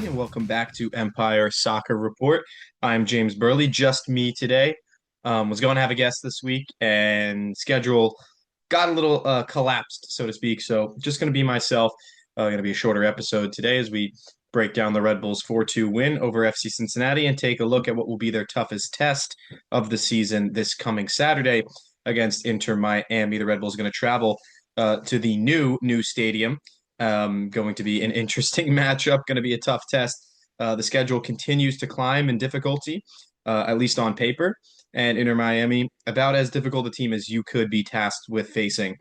everybody, and welcome back to Empire Soccer Report. I'm James Birle, just me today. Was going to have a guest this week, and schedule got a little collapsed, so to speak. So just going to be myself. Going to be a shorter episode today as we break down the Red Bulls 4-2 win over FC Cincinnati and take a look at what will be their toughest test of the season this coming Saturday against Inter Miami. The Red Bulls going to travel to the new stadium. Going to be an interesting matchup, going to be a tough test. The schedule continues to climb in difficulty, at least on paper. And Inter Miami, about as difficult a team as you could be tasked with facing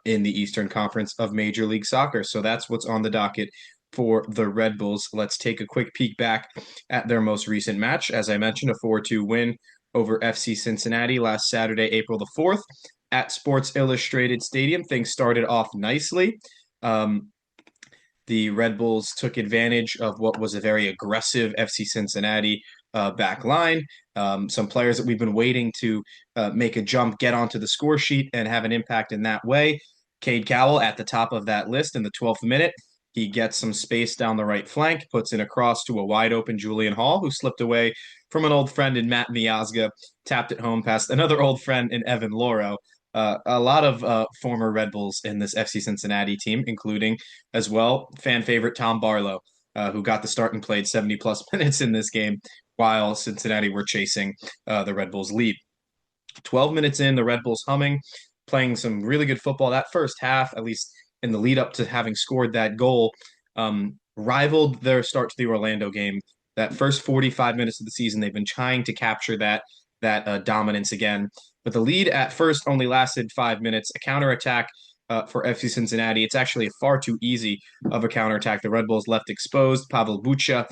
in the Eastern Conference of Major League Soccer. So that's what's on the docket for the Red Bulls. Let's take a quick peek back at their most recent match. As I mentioned, a 4-2 win over FC Cincinnati last Saturday, April the 4th at Sports Illustrated Stadium. Things started off nicely. Um, the Red Bulls took advantage of what was a very aggressive FC Cincinnati back line. Some players that we've been waiting to make a jump, get onto the score sheet, and have an impact in that way. Cade Cowell at the top of that list in the 12th minute. He gets some space down the right flank, puts in a cross to a wide open Julian Hall, who slipped away from an old friend in Matt Miazga, tapped it home past another old friend in Evan Loro. A lot of former Red Bulls in this FC Cincinnati team, including as well fan favorite Tom Birle, who got the start and played 70 plus minutes in this game while Cincinnati were chasing the Red Bulls lead. 12 minutes in, the Red Bulls humming, playing some really good football. That first half, at least in the lead up to having scored that goal, rivaled their start to the Orlando game. That first 45 minutes of the season, they've been trying to capture that dominance again. But the lead at first only lasted 5 minutes. A counterattack for FC Cincinnati. It's actually far too easy of a counterattack. The Red Bulls left exposed. Pavel Bucha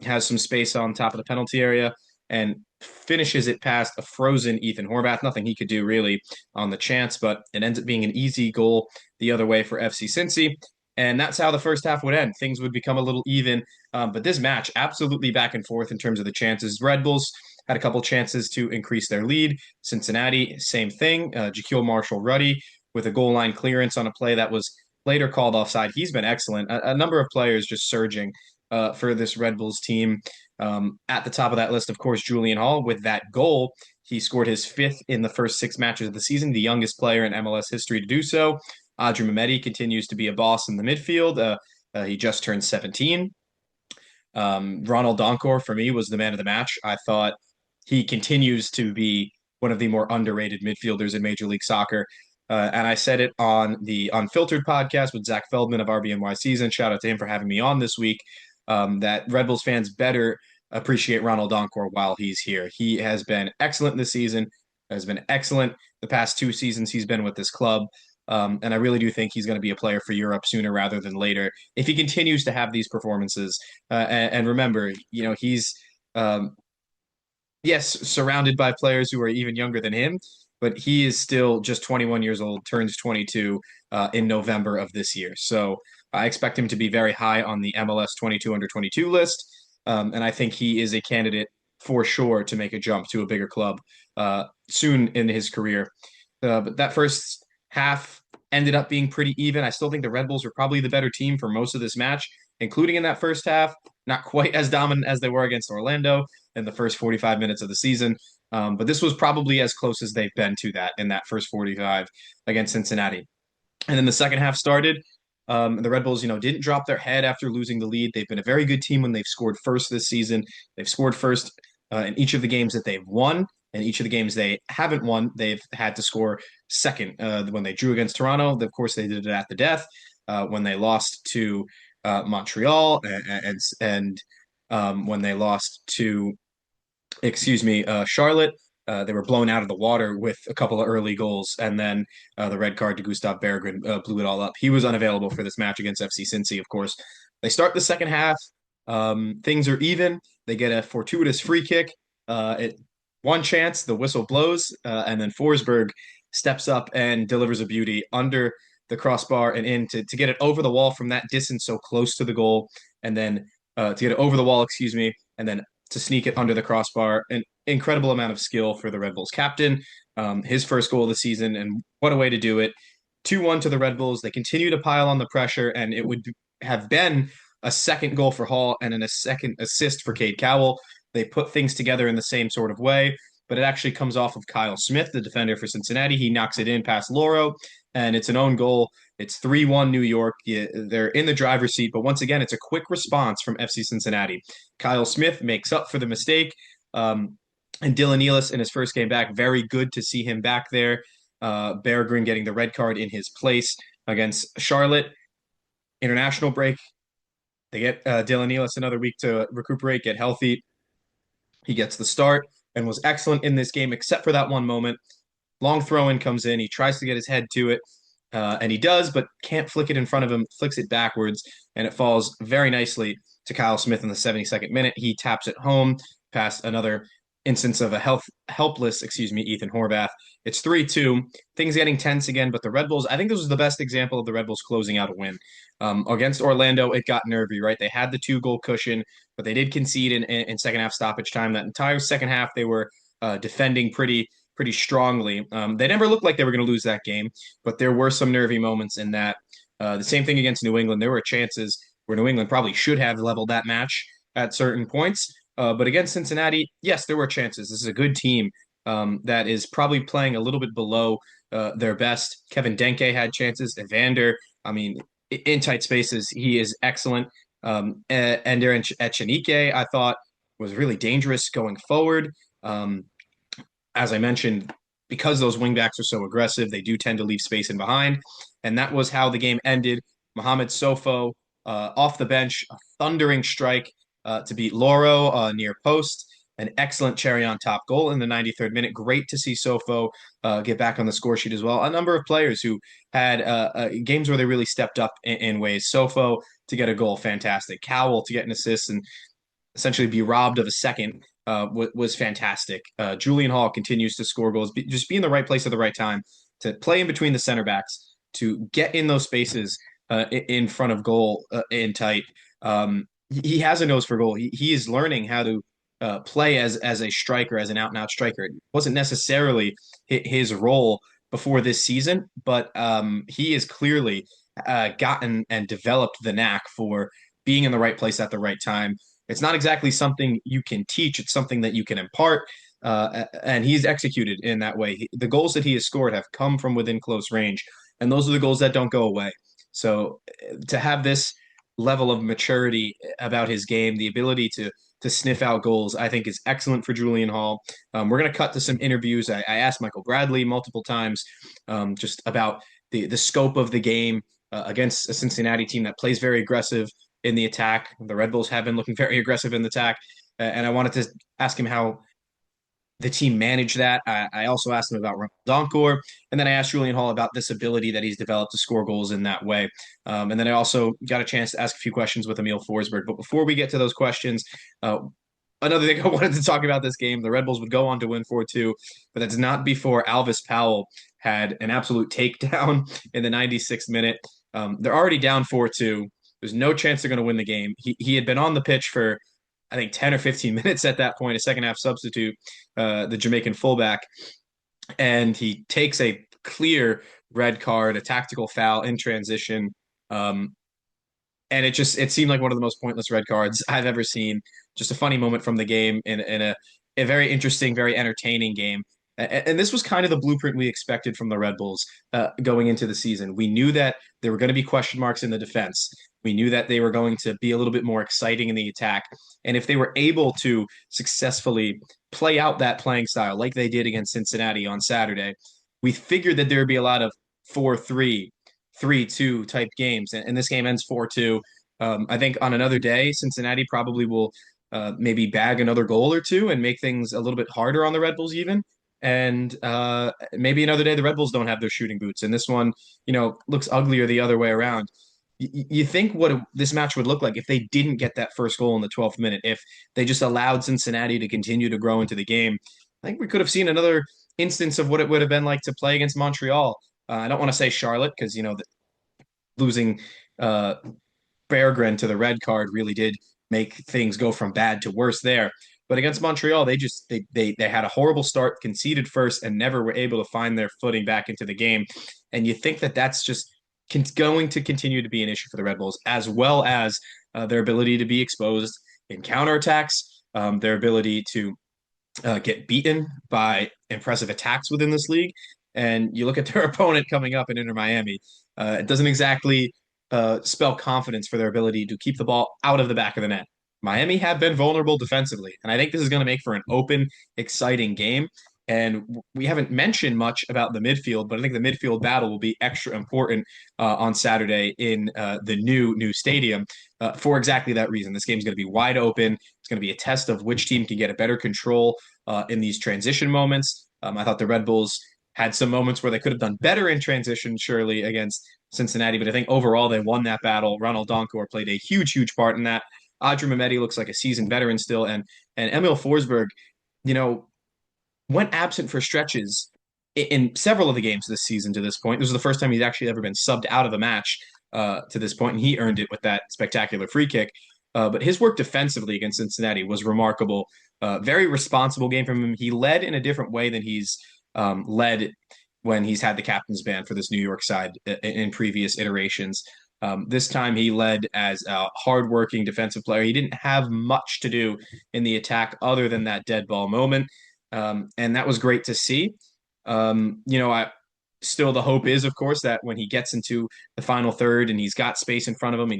has some space on top of the penalty area and finishes it past a frozen Ethan Horvath. Nothing he could do really on the chance, but it ends up being an easy goal the other way for FC Cincy. And that's how the first half would end. Things would become a little even. But this match, absolutely back and forth in terms of the chances. Red Bulls had a couple chances to increase their lead. Cincinnati, same thing. Jaquil Marshall-Ruddy with a goal line clearance on a play that was later called offside. He's been excellent. A number of players just surging for this Red Bulls team. At the top of that list, of course, Julian Hall with that goal. He scored his fifth in the first 6 matches of the season, the youngest player in MLS history to do so. Adri Mehmeti continues to be a boss in the midfield. He just turned 17. Ronald Donkor, for me, was the man of the match. I thought he continues to be one of the more underrated midfielders in Major League Soccer. And I said it on the Unfiltered podcast with Zach Feldman of RBNY Season. Shout out to him for having me on this week. That Red Bulls fans better appreciate Ronald Donkor while he's here. He has been excellent this season, has been excellent the past 2 seasons he's been with this club. And I really do think he's going to be a player for Europe sooner rather than later if he continues to have these performances. And remember, he's yes, surrounded by players who are even younger than him, but he is still just 21 years old, turns 22 in November of this year. So I expect him to be very high on the MLS 22 under 22 list. And I think he is a candidate for sure to make a jump to a bigger club soon in his career. But that first half ended up being pretty even. I still think the Red Bulls were probably the better team for most of this match, including in that first half. Not quite as dominant as they were against Orlando in the first 45 minutes of the season. But this was probably as close as they've been to that in that first 45 against Cincinnati. And then the second half started. The Red Bulls, didn't drop their head after losing the lead. They've been a very good team when they've scored first this season. They've scored first in each of the games that they've won. And each of the games they haven't won, they've had to score second. When they drew against Toronto, of course, they did it at the death. When they lost to Montreal and when they lost to, Charlotte, they were blown out of the water with a couple of early goals, and then the red card to Gustav Berggren blew it all up. He was unavailable for this match against FC Cincy, of course. They start the second half. Things are even. They get a fortuitous free kick. One chance, the whistle blows, and then Forsberg steps up and delivers a beauty under the crossbar and in to get it over the wall from that distance so close to the goal, and then to get it over the wall, and then to sneak it under the crossbar. An incredible amount of skill for the Red Bulls captain. His first goal of the season, and what a way to do it. 2-1 to the Red Bulls. They continue to pile on the pressure, and it would have been a second goal for Hall and a second assist for Cade Cowell. They put things together in the same sort of way, but it actually comes off of Kyle Smith, the defender for Cincinnati. He knocks it in past Loro, and it's an own goal. It's 3-1 New York. Yeah, they're in the driver's seat, but once again, it's a quick response from FC Cincinnati. Kyle Smith makes up for the mistake. And Dylan Nealis in his first game back, very good to see him back there. Berggren getting the red card in his place against Charlotte. International break. They get Dylan Nealis another week to recuperate, get healthy. He gets the start and was excellent in this game, except for that one moment. Long throw in comes in. He tries to get his head to it, and he does, but can't flick it in front of him, flicks it backwards, and it falls very nicely to Kyle Smith in the 72nd minute. He taps it home past another instance of a helpless, Ethan Horvath. It's 3-2. Things getting tense again, but the Red Bulls, I think this was the best example of the Red Bulls closing out a win. Against Orlando, it got nervy, right? They had the 2-goal cushion, but they did concede in second half stoppage time. That entire second half, they were defending pretty strongly. They never looked like they were going to lose that game, but there were some nervy moments in that. The same thing against New England. There were chances where New England probably should have leveled that match at certain points. But against Cincinnati, yes, there were chances. This is a good team that is probably playing a little bit below their best. Kevin Denke had chances. Evander, I mean, in tight spaces, he is excellent. Ender Echenike, I thought, was really dangerous going forward. As I mentioned, because those wingbacks are so aggressive, they do tend to leave space in behind. And that was how the game ended. Mohamed Sofo off the bench, a thundering strike to beat Loro near post. An excellent cherry on top goal in the 93rd minute. Great to see Sofo get back on the score sheet as well. A number of players who had games where they really stepped up in ways. Sofo to get a goal, fantastic. Cowell to get an assist and essentially be robbed of a second was fantastic. Julian Hall continues to score goals, just be in the right place at the right time to play in between the center backs, to get in those spaces in front of goal in tight. He has a nose for goal. He is learning how to play as a striker, as an out and out striker. It wasn't necessarily his role before this season, but he has clearly gotten and developed the knack for being in the right place at the right time. It's not exactly something you can teach. It's something that you can impart. And he's executed in that way. The goals that he has scored have come from within close range, and those are the goals that don't go away. So to have this level of maturity about his game, the ability to sniff out goals, I think is excellent for Julian Hall. We're going to cut to some interviews. I asked Michael Bradley multiple times just about the scope of the game against a Cincinnati team that plays very aggressive in the attack. The Red Bulls have been looking very aggressive in the attack, and I wanted to ask him how the team managed that. I also asked him about Donkor, and then I asked Julian Hall about this ability that he's developed to score goals in that way. And then I also got a chance to ask a few questions with Emil Forsberg. But before we get to those questions, another thing I wanted to talk about this game, the Red Bulls would go on to win 4-2, but that's not before Alvis Powell had an absolute takedown in the 96th minute. They're already down 4-2. There's no chance they're going to win the game. He had been on the pitch for, I think, 10 or 15 minutes at that point, a second half substitute, the Jamaican fullback. And he takes a clear red card, a tactical foul in transition. And it seemed like one of the most pointless red cards I've ever seen. Just a funny moment from the game in a very interesting, very entertaining game. And this was kind of the blueprint we expected from the Red Bulls going into the season. We knew that there were going to be question marks in the defense. We knew that they were going to be a little bit more exciting in the attack. And if they were able to successfully play out that playing style like they did against Cincinnati on Saturday, we figured that there would be a lot of 4-3, 3-2 type games. And this game ends 4-2. I think on another day, Cincinnati probably will maybe bag another goal or two and make things a little bit harder on the Red Bulls even. And maybe another day the Red Bulls don't have their shooting boots. And this one, looks uglier the other way around. You think what this match would look like if they didn't get that first goal in the 12th minute, if they just allowed Cincinnati to continue to grow into the game. I think we could have seen another instance of what it would have been like to play against Montreal. I don't want to say Charlotte because, losing Berggren to the red card really did make things go from bad to worse there. But against Montreal, they had a horrible start, conceded first, and never were able to find their footing back into the game. And you think that that's just going to continue to be an issue for the Red Bulls, as well as their ability to be exposed in counterattacks, their ability to get beaten by impressive attacks within this league. And you look at their opponent coming up in Inter Miami, it doesn't exactly spell confidence for their ability to keep the ball out of the back of the net. Miami have been vulnerable defensively, and I think this is going to make for an open, exciting game. And we haven't mentioned much about the midfield, but I think the midfield battle will be extra important on Saturday in the new stadium for exactly that reason. This game is going to be wide open. It's going to be a test of which team can get a better control in these transition moments. I thought the Red Bulls had some moments where they could have done better in transition, surely, against Cincinnati, but I think overall they won that battle. Ronald Donkor played a huge part in that. Audrey Mehmeti looks like a seasoned veteran still, and Emil Forsberg, you know, went absent for stretches in several of the games this season to this point. This was the first time he's actually ever been subbed out of a match to this point, and he earned it with that spectacular free kick. But his work defensively against Cincinnati was remarkable. Very responsible game from him. He led in a different way than he's led when he's had the captain's band for this New York side in previous iterations. This time he led as a hardworking defensive player. He didn't have much to do in the attack other than that dead ball moment. And that was great to see. Still the hope is, of course, that when he gets into the final third and he's got space in front of him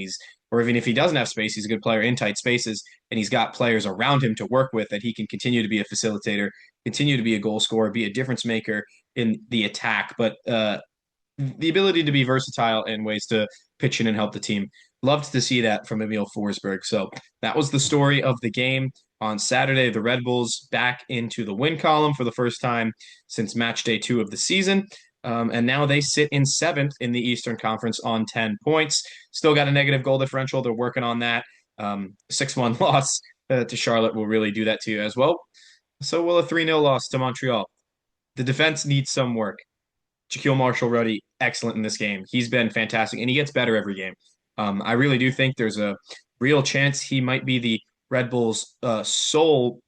or even if he doesn't have space, he's a good player in tight spaces and he's got players around him to work with, that he can continue to be a facilitator, continue to be a goal scorer, be a difference maker in the attack. But the ability to be versatile in ways to pitch in and help the team. Loved to see that from Emil Forsberg. So that was the story of the game on Saturday. The Red Bulls back into the win column for the first time since match day 2 of the season. And now they sit in 7th in the Eastern Conference on 10 points. Still got a negative goal differential. They're working on that. 6-1 loss to Charlotte will really do that to you as well. So will a 3-0 loss to Montreal. The defense needs some work. Shaquille Marshall-Ruddy, excellent in this game. He's been fantastic, and he gets better every game. I really do think there's a real chance he might be the Red Bulls' sole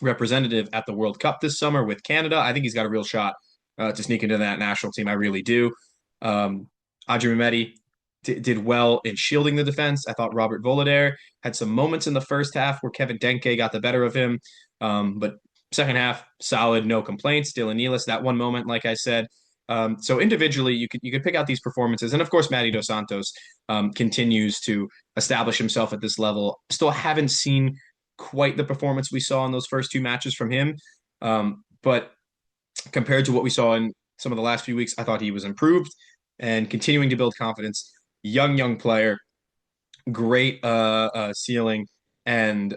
representative at the World Cup this summer with Canada. I think he's got a real shot to sneak into that national team. I really do. Audrey Mehmeti did well in shielding the defense. I thought Robert Volader had some moments in the first half where Kevin Denke got the better of him. But second half, solid, no complaints. Dylan Nealis, that one moment, like I said. So individually, you could pick out these performances, and of course, Matty Dos Santos continues to establish himself at this level. Still haven't seen quite the performance we saw in those first 2 matches from him, but compared to what we saw in some of the last few weeks, I thought he was improved and continuing to build confidence. Young player, great ceiling, and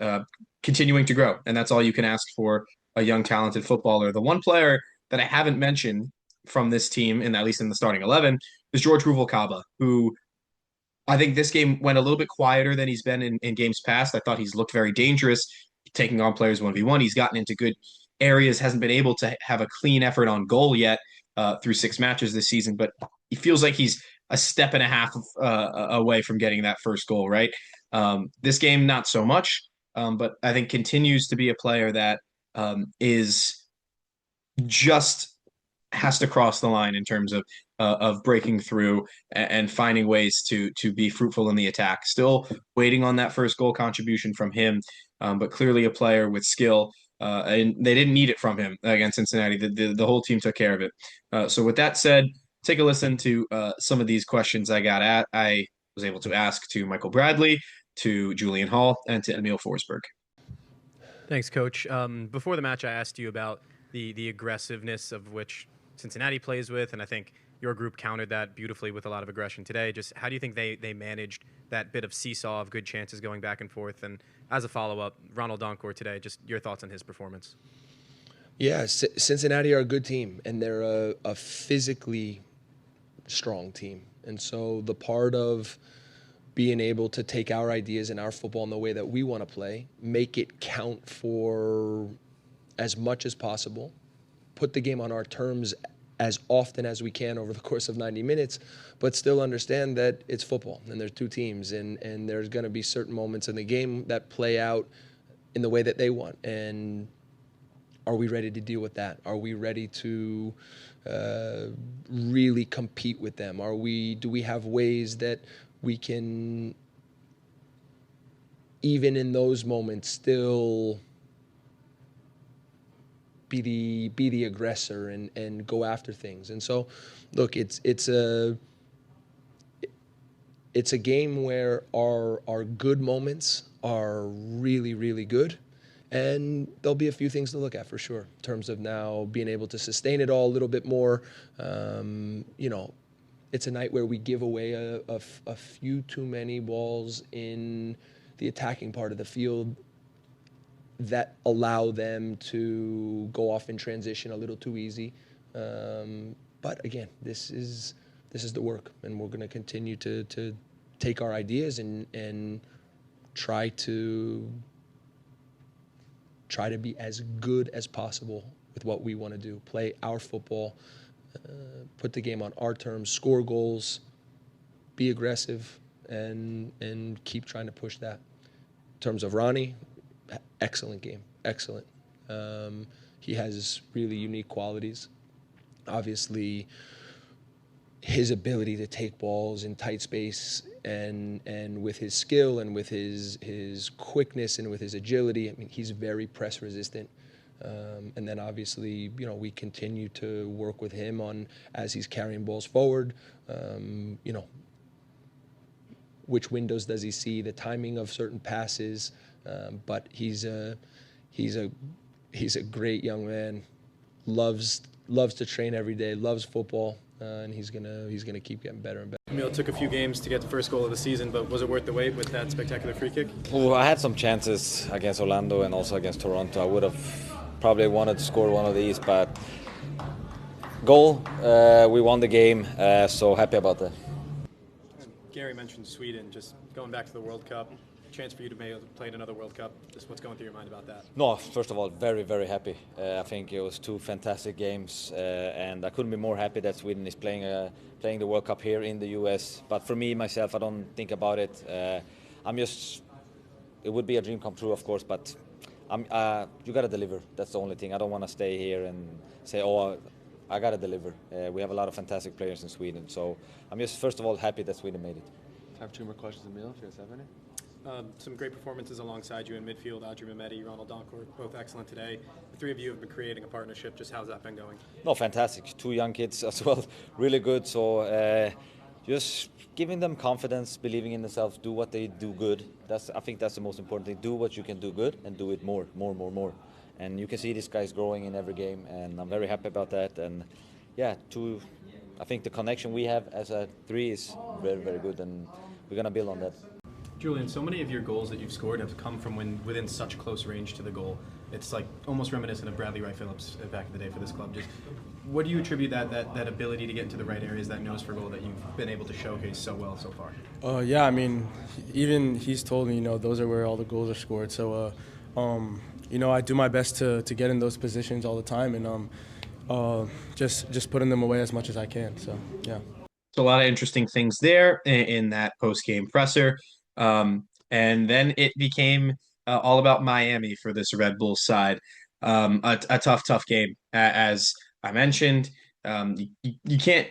continuing to grow, and that's all you can ask for a young, talented footballer. The one player that I haven't mentioned from this team, at least in the starting 11, is George Ruvalcaba, who I think this game went a little bit quieter than he's been in games past. I thought he's looked very dangerous, taking on players 1v1. He's gotten into good areas, hasn't been able to have a clean effort on goal yet through 6 matches this season, but he feels like he's a step and a half away from getting that first goal, right? This game, not so much, but I think continues to be a player that is just has to cross the line in terms of breaking through and finding ways to be fruitful in the attack. Still waiting on that first goal contribution from him, but clearly a player with skill. And they didn't need it from him against Cincinnati. The whole team took care of it. So with that said, take a listen to some of these questions I was able to ask to Michael Bradley, to Julian Hall, and to Emil Forsberg. Thanks, Coach. Before the match, I asked you about the aggressiveness of which Cincinnati plays with, and I think your group countered that beautifully with a lot of aggression today. Just how do you think they managed that bit of seesaw of good chances going back and forth? And as a follow-up, Ronald Donkor today, just your thoughts on his performance. Yeah, Cincinnati are a good team, and they're a physically strong team. And so the part of being able to take our ideas and our football in the way that we want to play, make it count for as much as possible, put the game on our terms as often as we can over the course of 90 minutes, but still understand that it's football and there's 2 teams and there's going to be certain moments in the game that play out in the way that they want. And are we ready to deal with that? Are we ready to really compete with them? Do we have ways that we can even in those moments, still be the aggressor and go after things. And so, look, it's a game where our good moments are really, really good. And there'll be a few things to look at for sure in terms of now being able to sustain it all a little bit more. It's a night where we give away a few too many balls in the attacking part of the field that allow them to go off in transition a little too easy. But again, this is the work, and we're going to continue to take our ideas and try to be as good as possible with what we want to do. Play our football, put the game on our terms, score goals, be aggressive, and keep trying to push that. In terms of Ronnie, excellent game, excellent. He has really unique qualities. Obviously, his ability to take balls in tight space and with his skill and with his quickness and with his agility, I mean, he's very press resistant. And then obviously, we continue to work with him on, as he's carrying balls forward, which windows does he see, the timing of certain passes. But he's a great young man, loves to train every day, loves football, and he's gonna keep getting better and better. Emil, it took a few games to get the first goal of the season, but was it worth the wait with that spectacular free kick? Well, I had some chances against Orlando and also against Toronto. I would have probably wanted to score one of these, but goal, we won the game, so happy about that. Gary mentioned Sweden, just going back to the World Cup. Chance for you to maybe play in another World Cup. Just what's going through your mind about that? No, first of all, very, very happy. I think it was two fantastic games, and I couldn't be more happy that Sweden is playing the World Cup here in the US. But for me, myself, I don't think about it. It would be a dream come true, of course, but you got to deliver. That's the only thing. I don't want to stay here and say, oh, I got to deliver. We have a lot of fantastic players in Sweden. So I'm just, first of all, happy that Sweden made it. I have two more questions, Emil, if you guys have any. Some great performances alongside you in midfield. Audrey Mehmeti, Ronald Doncourt, both excellent today. The three of you have been creating a partnership. Just how's that been going? No, fantastic. Two young kids as well, really good. So just giving them confidence, believing in themselves, do what they do good. I think that's the most important thing. Do what you can do good and do it more. And you can see these guys growing in every game, and I'm very happy about that. And yeah, I think the connection we have as a three is very, very good, and we're gonna build on that. Julian, so many of your goals that you've scored have come from within such close range to the goal. It's like almost reminiscent of Bradley Wright Phillips back in the day for this club. Just what do you attribute that ability to get into the right areas, that nose for goal that you've been able to showcase so well so far? Yeah, I mean, even he's told me, those are where all the goals are scored. So, I do my best to get in those positions all the time, and just putting them away as much as I can. So, yeah. So a lot of interesting things there in that post-game presser. And then it became all about Miami for this Red Bulls side. A tough game. As I mentioned, you can't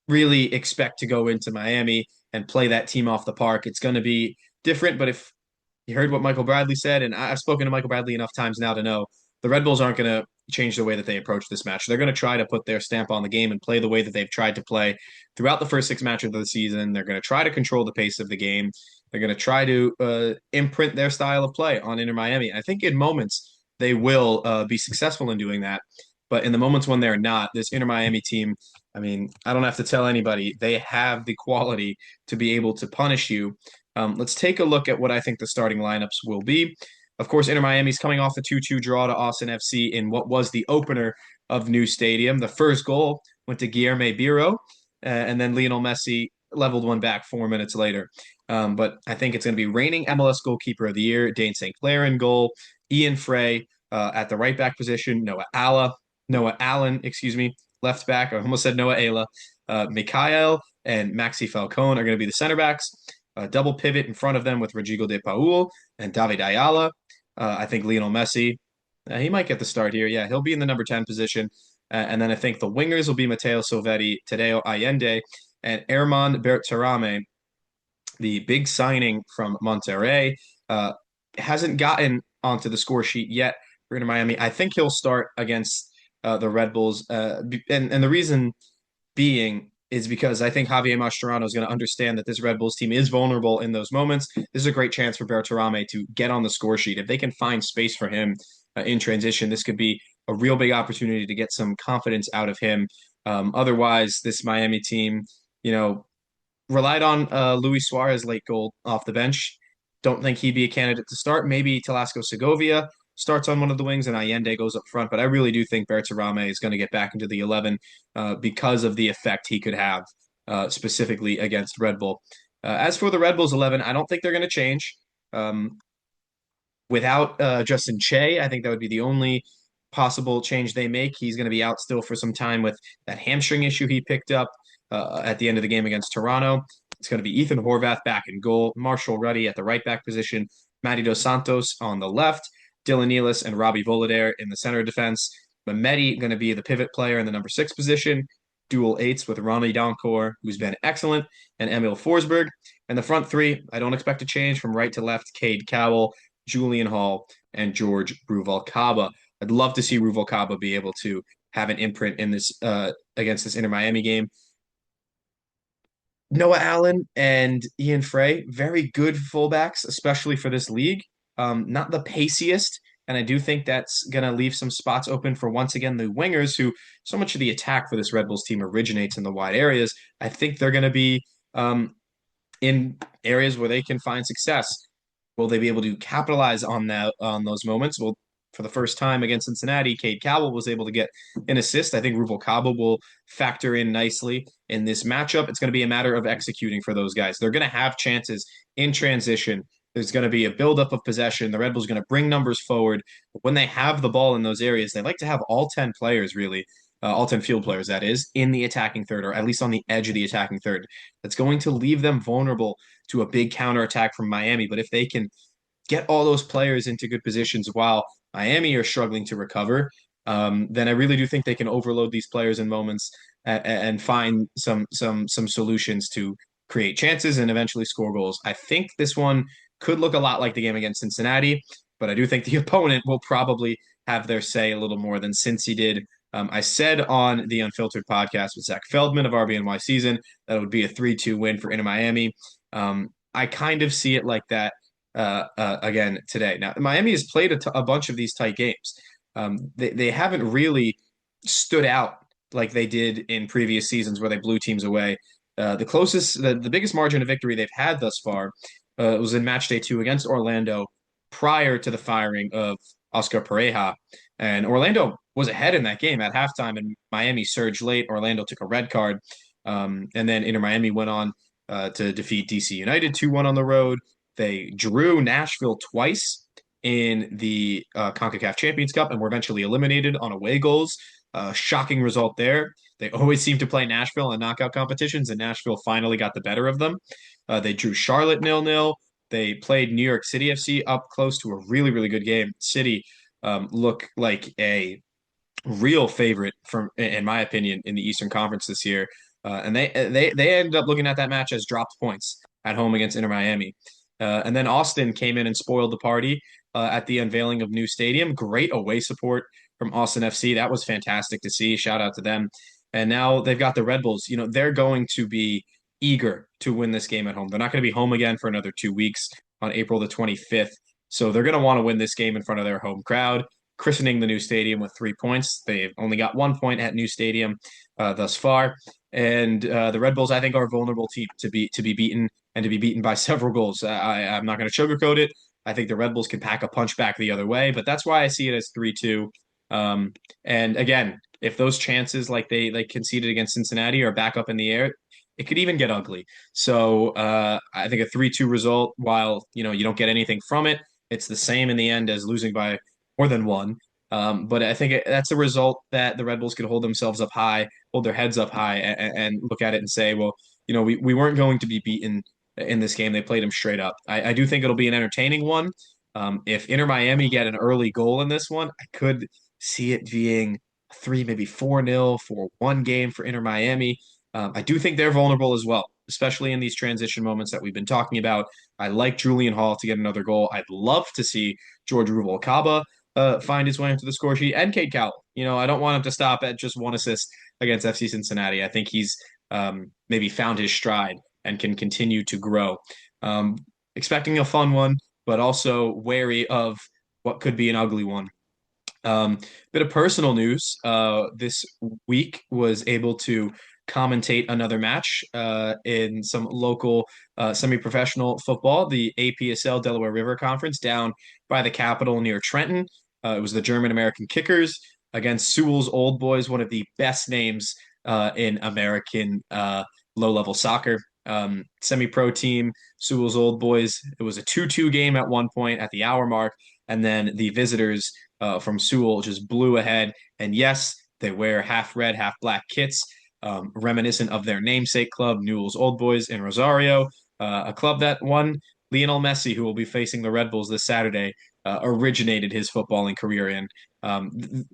really expect to go into Miami and play that team off the park. It's going to be different, but if you heard what Michael Bradley said, and I've spoken to Michael Bradley enough times now to know the Red Bulls aren't going to change the way that they approach this match. They're going to try to put their stamp on the game and play the way that they've tried to play throughout the first 6 matches of the season. They're going to try to control the pace of the game. They're going to try to imprint their style of play on Inter Miami. I think in moments they will be successful in doing that. But in the moments when they're not, this Inter Miami team, I mean, I don't have to tell anybody, they have the quality to be able to punish you. Let's take a look at what I think the starting lineups will be. Of course, Inter Miami's coming off a 2-2 draw to Austin FC in what was the opener of New Stadium. The first goal went to Guilherme Biro, and then Lionel Messi leveled one back 4 minutes later. But I think it's going to be reigning MLS goalkeeper of the year, Dane St. Clair in goal, Ian Frey at the right back position, Noah Allen, left back. I almost said Noah Ayla. Mikhail and Maxi Falcone are going to be the center backs. Double pivot in front of them with Rodrigo de Paul and David Ayala. I think Lionel Messi, he might get the start here. Yeah, he'll be in the number 10 position. And then I think the wingers will be Matteo Silvetti, Tadeo Allende, and Erman Bertarame, the big signing from Monterrey. Uh, hasn't gotten onto the score sheet yet for Inter Miami. I think he'll start against the Red Bulls, and the reason being is because I think Javier Mascherano is going to understand that this Red Bulls team is vulnerable in those moments. This is a great chance for Berterame to get on the score sheet. If they can find space for him in transition, this could be a real big opportunity to get some confidence out of him. Otherwise, this Miami team, you know, relied on Luis Suarez late goal off the bench. Don't think he'd be a candidate to start. Maybe Talasco Segovia starts on one of the wings and Allende goes up front. But I really do think Bertarame is going to get back into the 11 because of the effect he could have specifically against Red Bull. As for the Red Bulls 11, I don't think they're going to change. Um, Without Justin Che, I think that would be the only possible change they make. He's going to be out still for some time with that hamstring issue he picked up at the end of the game against Toronto. It's going to be Ethan Horvath back in goal, Marshall Ruddy at the right back position, Matty Dos Santos on the left, Dylan Nealis and Robbie Volader in the center of defense. Mehmeti going to be the pivot player in the number 6 position. Dual eights with Rami Donkor, who's been excellent, and Emil Forsberg. And the front three, I don't expect to change from right to left. Cade Cowell, Julian Hall, and George Ruvalcaba. I'd love to see Ruvalcaba be able to have an imprint in this against this Inter Miami game. Noah Allen and Ian Frey, very good fullbacks, especially for this league. Not the paciest, and I do think that's going to leave some spots open for once again the wingers, who so much of the attack for this Red Bulls team originates in the wide areas. I think they're going to be in areas where they can find success. Will they be able to capitalize on those moments? Well, for the first time against Cincinnati, Cade Cowell was able to get an assist. I think Ruvalcaba will factor in nicely in this matchup. It's going to be a matter of executing for those guys. They're going to have chances in transition. There's going to be a buildup of possession. The Red Bulls going to bring numbers forward. When they have the ball in those areas, they like to have all 10 players, really, all 10 field players, that is, in the attacking third, or at least on the edge of the attacking third. That's going to leave them vulnerable to a big counterattack from Miami. But if they can get all those players into good positions while Miami are struggling to recover, then I really do think they can overload these players in moments and find some solutions to create chances and eventually score goals. I think this one could look a lot like the game against Cincinnati, but I do think the opponent will probably have their say a little more than Cincy did. I said on the Unfiltered podcast with Zach Feldman of RBNY Season that it would be a 3-2 win for Inter Miami. I kind of see it like that again today. Now, Miami has played a bunch of these tight games. They haven't really stood out like they did in previous seasons where they blew teams away. The biggest margin of victory they've had thus far was in match day 2 against Orlando prior to the firing of Oscar Pareja. And Orlando was ahead in that game at halftime, and Miami surged late. Orlando took a red card. And then Inter Miami went on to defeat DC United 2-1 on the road. They drew Nashville twice in the CONCACAF Champions Cup and were eventually eliminated on away goals. Shocking result there. They always seem to play Nashville in knockout competitions, and Nashville finally got the better of them. They drew Charlotte 0-0. They played New York City FC up close to a really, really good game. City look like a real favorite, in my opinion, in the Eastern Conference this year. And they ended up looking at that match as dropped points at home against Inter Miami. And then Austin came in and spoiled the party at the unveiling of new stadium. Great away support from Austin FC. That was fantastic to see. Shout out to them. And now they've got the Red Bulls. You know, they're going to be eager to win this game at home. They're not going to be home again for another 2 weeks on April the 25th. So they're going to want to win this game in front of their home crowd, christening the new stadium with 3 points. They've only got 1 point at new stadium thus far. And the Red Bulls, I think, are a vulnerable team to be beaten and to be beaten by several goals. I'm not going to sugarcoat it. I think the Red Bulls can pack a punch back the other way, but that's why I see it as 3-2. And again, if those chances like they conceded against Cincinnati are back up in the air, it could even get ugly. So I think a 3-2 result, while you don't get anything from it, it's the same in the end as losing by more than one. But I think that's a result that the Red Bulls could hold themselves up high, hold their heads up high, and look at it and say, well, we weren't going to be beaten in this game. They played them straight up. I do think it'll be an entertaining one. If Inter Miami get an early goal in this one, I could see it being 3, maybe 4-0 for one game for Inter Miami. I do think they're vulnerable as well. especially in these transition moments that we've been talking about. I like Julian Hall to get another goal. I'd love to see George Ruvalcaba find his way into the score sheet, and Cade Cowell. I don't want him to stop at just one assist against FC Cincinnati. I think he's maybe found his stride and can continue to grow. Expecting a fun one, but also wary of what could be an ugly one. Bit of personal news. This week was able to commentate another match in some local semi-professional football, the APSL Delaware River Conference down by the Capitol near Trenton. It was the German-American Kickers against Sewell's Old Boys, one of the best names in American low-level soccer. Semi-pro team, Sewell's Old Boys. It was a 2-2 game at one point at the hour mark, and then the visitors from Sewell just blew ahead. And yes, they wear half red, half black kits, reminiscent of their namesake club, Newell's Old Boys in Rosario, a club that won. Lionel Messi, who will be facing the Red Bulls this Saturday, originated his footballing career in.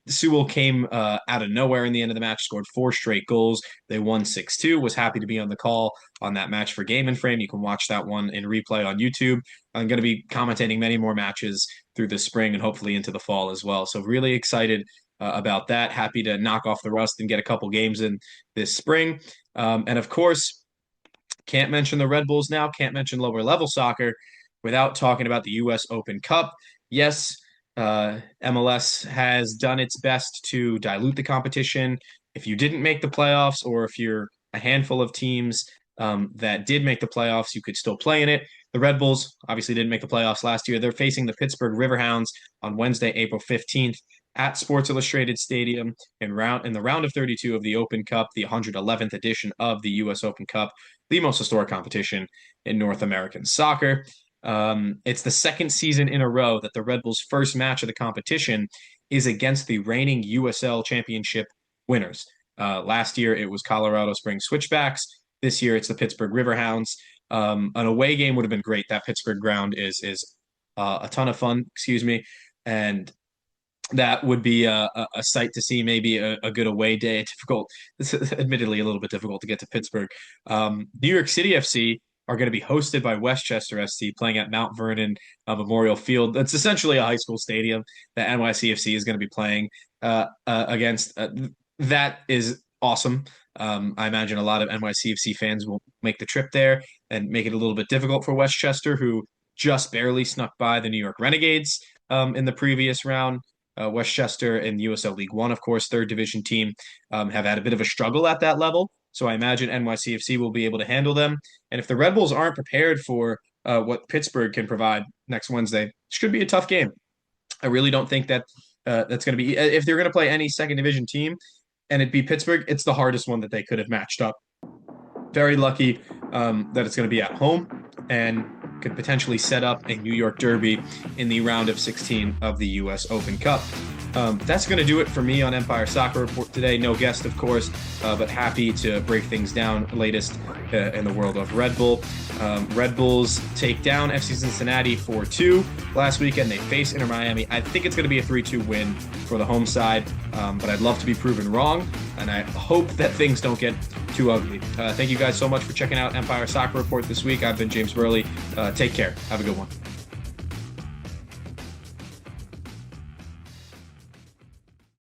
Sewell came out of nowhere in the end of the match, scored 4 straight goals. They won 6-2, was happy to be on the call on that match for Game and Frame. You can watch that one in replay on YouTube. I'm going to be commentating many more matches through the spring and hopefully into the fall as well. So really excited about that. Happy to knock off the rust and get a couple games in this spring. And of course, can't mention the Red Bulls now, can't mention lower level soccer without talking about the U.S. Open Cup. Yes, MLS has done its best to dilute the competition. If you didn't make the playoffs, or if you're a handful of teams that did make the playoffs, you could still play in it. The Red Bulls obviously didn't make the playoffs last year. They're facing the Pittsburgh Riverhounds on Wednesday, April 15th at Sports Illustrated Stadium in the round of 32 of the Open Cup, the 111th edition of the U.S. Open Cup, the most historic competition in North American soccer. It's the second season in a row that the Red Bulls' first match of the competition is against the reigning USL Championship winners. Last year, it was Colorado Springs Switchbacks. This year, it's the Pittsburgh Riverhounds. An away game would have been great. That Pittsburgh ground is a ton of fun, and that would be a sight to see, maybe a good away day. It's admittedly a little bit difficult to get to Pittsburgh. New York City FC are going to be hosted by Westchester FC, playing at Mount Vernon Memorial Field. That's essentially a high school stadium that NYCFC is going to be playing against. That is awesome. I imagine a lot of NYCFC fans will make the trip there and make it a little bit difficult for Westchester, who just barely snuck by the New York Renegades in the previous round. Westchester in USL League One, of course, third division team, have had a bit of a struggle at that level. So I imagine NYCFC will be able to handle them. And if the Red Bulls aren't prepared for what Pittsburgh can provide next Wednesday, it should be a tough game. I really don't think that that's going to be, if they're going to play any second division team and it be Pittsburgh, it's the hardest one that they could have matched up. Very lucky that it's going to be at home and could potentially set up a New York derby in the round of 16 of the U.S. Open Cup. That's going to do it for me on Empire Soccer Report today. No guest, of course, but happy to break things down latest in the world of Red Bull. Red Bulls take down FC Cincinnati 4-2 last weekend. They face Inter Miami. I think it's going to be a 3-2 win for the home side, but I'd love to be proven wrong, and I hope that things don't get too ugly. Thank you guys so much for checking out Empire Soccer Report this week. I've been James Birle. Take care. Have a good one.